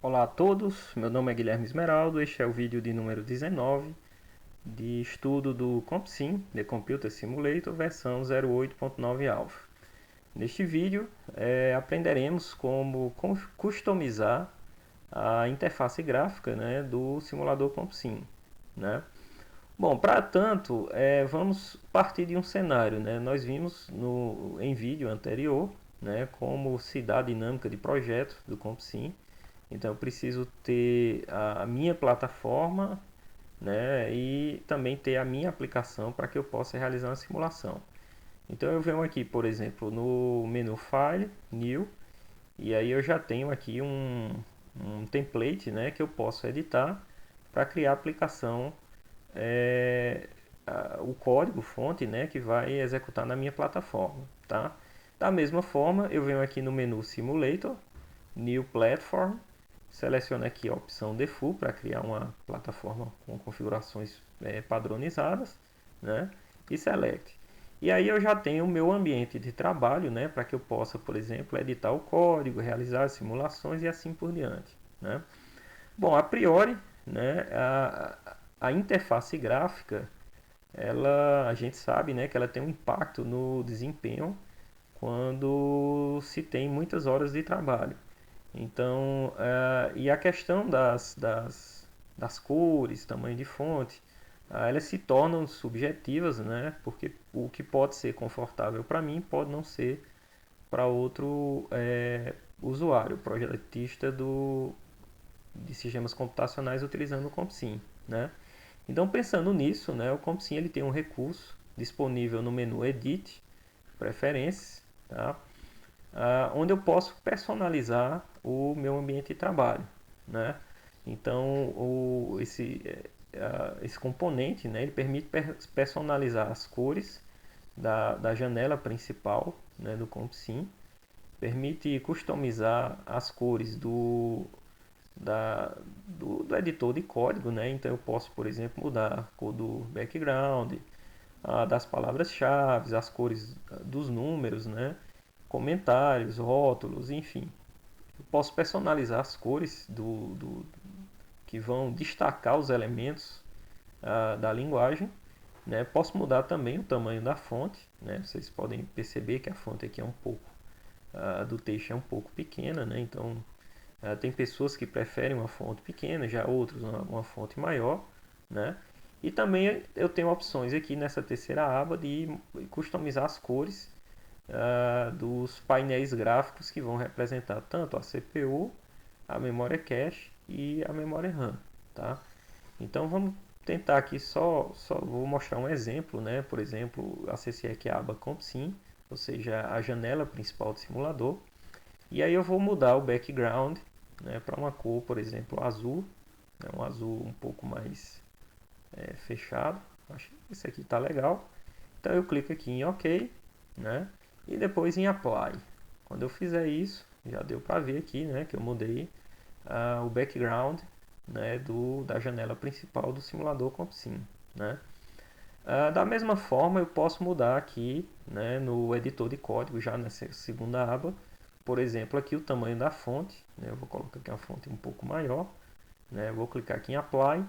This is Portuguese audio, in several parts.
Olá a todos, meu nome é Guilherme Esmeraldo, este é o vídeo de número 19 de estudo do CompSim, The Computer Simulator, versão 08.9 Alpha. Neste vídeo aprenderemos como customizar a interface gráfica, né, do simulador CompSim. Né? Bom, para tanto, vamos partir de um cenário. Né? Nós vimos em vídeo anterior, né, como se dá a dinâmica de projeto do CompSim. Então eu preciso ter a minha plataforma, né, e também ter a minha aplicação para que eu possa realizar uma simulação. Então eu venho aqui, por exemplo, no menu File, New, e aí eu já tenho aqui um template, né, que eu posso editar para criar a aplicação, o código fonte, né, que vai executar na minha plataforma. Tá? Da mesma forma, eu venho aqui no menu Simulator, New Platform, seleciono aqui a opção Default para criar uma plataforma com configurações padronizadas, né? E Select. E aí eu já tenho o meu ambiente de trabalho, né? Para que eu possa, por exemplo, editar o código, realizar simulações e assim por diante, né? Bom, a priori, né? A interface gráfica, a gente sabe, né? Que ela tem um impacto no desempenho quando se tem muitas horas de trabalho. Então, e a questão das cores, tamanho de fonte, elas se tornam subjetivas, né? Porque o que pode ser confortável para mim pode não ser para outro usuário, projetista de sistemas computacionais utilizando o CompSim, né? Então, pensando nisso, né, o CompSim ele tem um recurso disponível no menu Edit, Preferências, tá? Onde eu posso personalizar o meu ambiente de trabalho, né? Então, esse componente, né, ele permite personalizar as cores da janela principal, né, do CompSim, permite customizar as cores do editor de código, né? Então eu posso, por exemplo, mudar a cor do background, das palavras-chave, as cores dos números, né? Comentários, rótulos, enfim. Eu posso personalizar as cores que vão destacar os elementos da linguagem. Né? Posso mudar também o tamanho da fonte. Né? Vocês podem perceber que a fonte aqui é um pouco do texto é um pouco pequena, né? Então tem pessoas que preferem uma fonte pequena, já outros uma fonte maior, né? E também eu tenho opções aqui nessa terceira aba de customizar as cores dos painéis gráficos que vão representar tanto a CPU, a memória cache e a memória RAM, tá? Então vamos tentar aqui só vou mostrar um exemplo, né? Por exemplo, acessei aqui a aba CompSim, ou seja, a janela principal do simulador, e aí eu vou mudar o background, né, para uma cor, por exemplo, azul, né, um azul um pouco mais fechado. Acho que esse aqui está legal. Então eu clico aqui em OK, né? E depois em Apply. Quando eu fizer isso, já deu para ver aqui, né, que eu mudei o background, né, da janela principal do simulador CompSim, né? Da mesma forma, eu posso mudar aqui, né, no editor de código, já nessa segunda aba, por exemplo, aqui o tamanho da fonte, né, eu vou colocar aqui uma fonte um pouco maior, né, vou clicar aqui em Apply,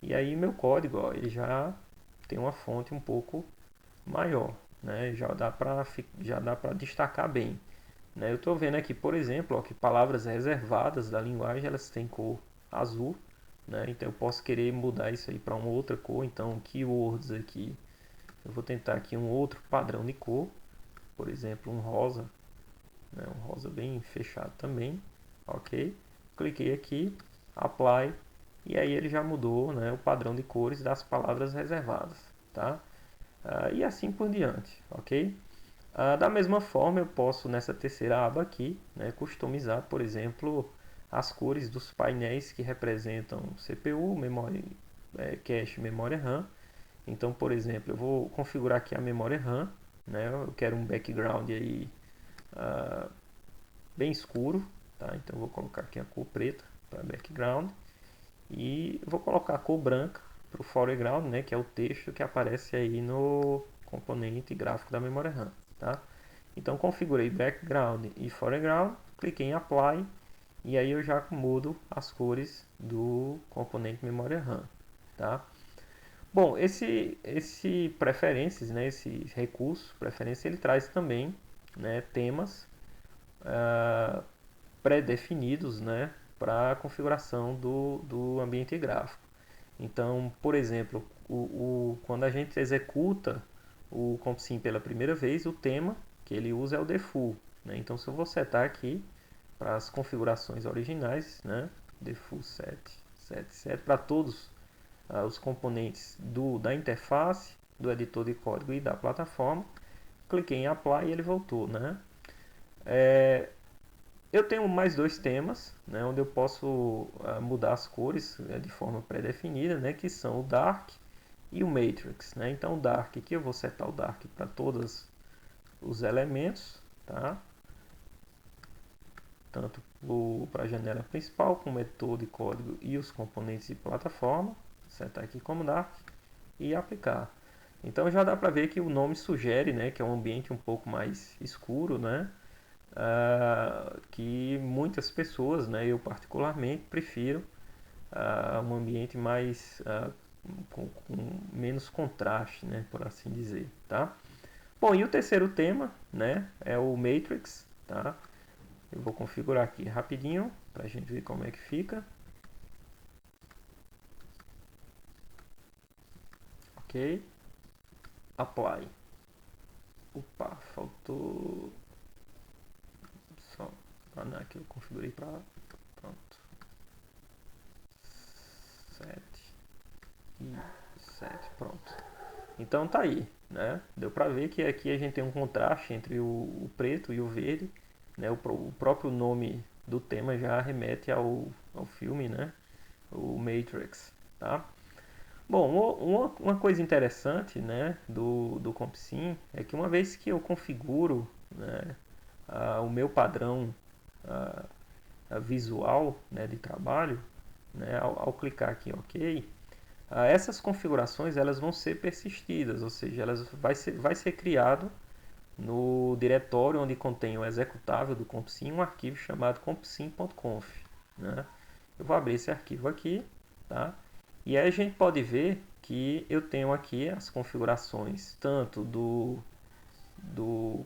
e aí meu código, ó, ele já tem uma fonte um pouco maior, né, já dá para destacar bem. Né. Eu estou vendo aqui, por exemplo, ó, que palavras reservadas da linguagem elas têm cor azul, né, então eu posso querer mudar isso aí para uma outra cor, então keywords aqui, eu vou tentar aqui um outro padrão de cor, por exemplo um rosa, né, um rosa bem fechado também, ok, cliquei aqui, apply, e aí ele já mudou, né, o padrão de cores das palavras reservadas, tá? E assim por diante, ok? Da mesma forma, eu posso nessa terceira aba aqui, né, customizar, por exemplo, as cores dos painéis que representam CPU, memória cache, memória RAM. Então, por exemplo, eu vou configurar aqui a memória RAM, né, eu quero um background aí bem escuro, tá? Então eu vou colocar aqui a cor preta para background e vou colocar a cor branca para o foreground, né, que é o texto que aparece aí no componente gráfico da memória RAM, tá? Então configurei background e foreground, cliquei em apply e aí eu já mudo as cores do componente memória RAM, tá? Bom, esse preferências, né, esse recurso preferência, ele traz também, né, temas pré-definidos, né, para a configuração do ambiente gráfico. Então, por exemplo, quando a gente executa o CompSim pela primeira vez, o tema que ele usa é o default, né? Então, se eu vou setar aqui para as configurações originais, né, default set para todos os componentes da interface, do editor de código e da plataforma, cliquei em Apply e ele voltou, né? Eu tenho mais dois temas, né, onde eu posso mudar as cores de forma pré-definida, né, que são o Dark e o Matrix, né? Então o Dark aqui eu vou setar o Dark para todos os elementos, tá? Tanto para a janela principal, como o editor de código e os componentes de plataforma. Setar aqui como Dark e aplicar. Então já dá para ver que o nome sugere, né, que é um ambiente um pouco mais escuro, né? Que muitas pessoas, né, eu particularmente, prefiro um ambiente mais com menos contraste, né, por assim dizer, tá? Bom, e o terceiro tema, né, é o Matrix, tá? Eu vou configurar aqui rapidinho para a gente ver como é que fica. Ok, Apply. Opa, faltou só que eu configurei para pronto 7 e 7, pronto. Então tá aí, né? Deu para ver que aqui a gente tem um contraste entre o preto e o verde, né? O próprio nome do tema já remete ao filme, né? O Matrix, tá? Bom, uma coisa interessante, né, do CompSim é que uma vez que eu configuro, né, o meu padrão visual, né, de trabalho, né, ao clicar aqui em OK, essas configurações elas vão ser persistidas, ou seja, vai ser criado no diretório onde contém o executável do CompSim um arquivo chamado compsim.conf, né? Eu vou abrir esse arquivo aqui, tá? E aí a gente pode ver que eu tenho aqui as configurações tanto do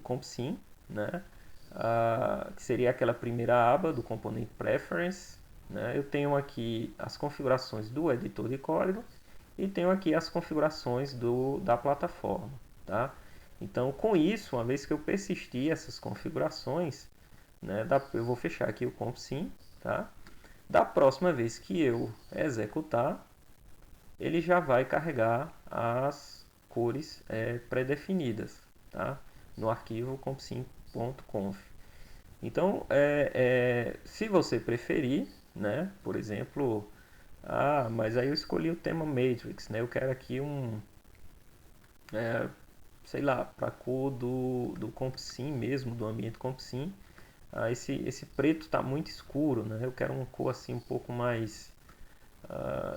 CompSim, né? Que seria aquela primeira aba do componente Preference, né? Eu tenho aqui as configurações do editor de código e tenho aqui as configurações da plataforma, tá? Então, com isso, uma vez que eu persistir essas configurações, né, eu vou fechar aqui o CompSim, tá? Da próxima vez que eu executar, ele já vai carregar as cores pré-definidas, tá? No arquivo compsim.conf. Então, se você preferir, né, por exemplo, mas aí eu escolhi o tema Matrix, né? Eu quero aqui sei lá, para a cor do CompSim mesmo, do ambiente CompSim. Esse preto está muito escuro, né? Eu quero uma cor assim um pouco mais,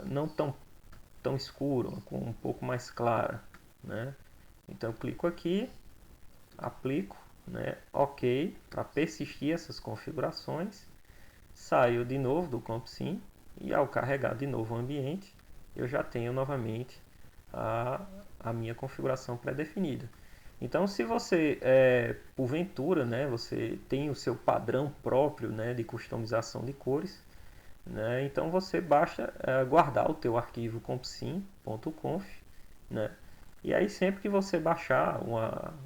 não tão escuro, uma cor um pouco mais clara, né? Então eu clico aqui, aplico, né? OK para persistir essas configurações. Saio de novo do CompSim e ao carregar de novo o ambiente, eu já tenho novamente a minha configuração pré-definida. Então, se você, porventura, né, você tem o seu padrão próprio, né, de customização de cores, né, então você basta guardar o teu arquivo compsim.conf, né, e aí sempre que você baixar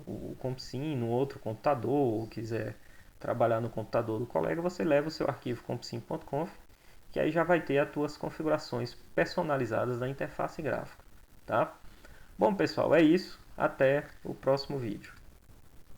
o compsim no outro computador ou quiser trabalhar no computador do colega, você leva o seu arquivo compsim.conf, que aí já vai ter as tuas configurações personalizadas da interface gráfica, tá? Bom, pessoal, é isso. Até o próximo vídeo.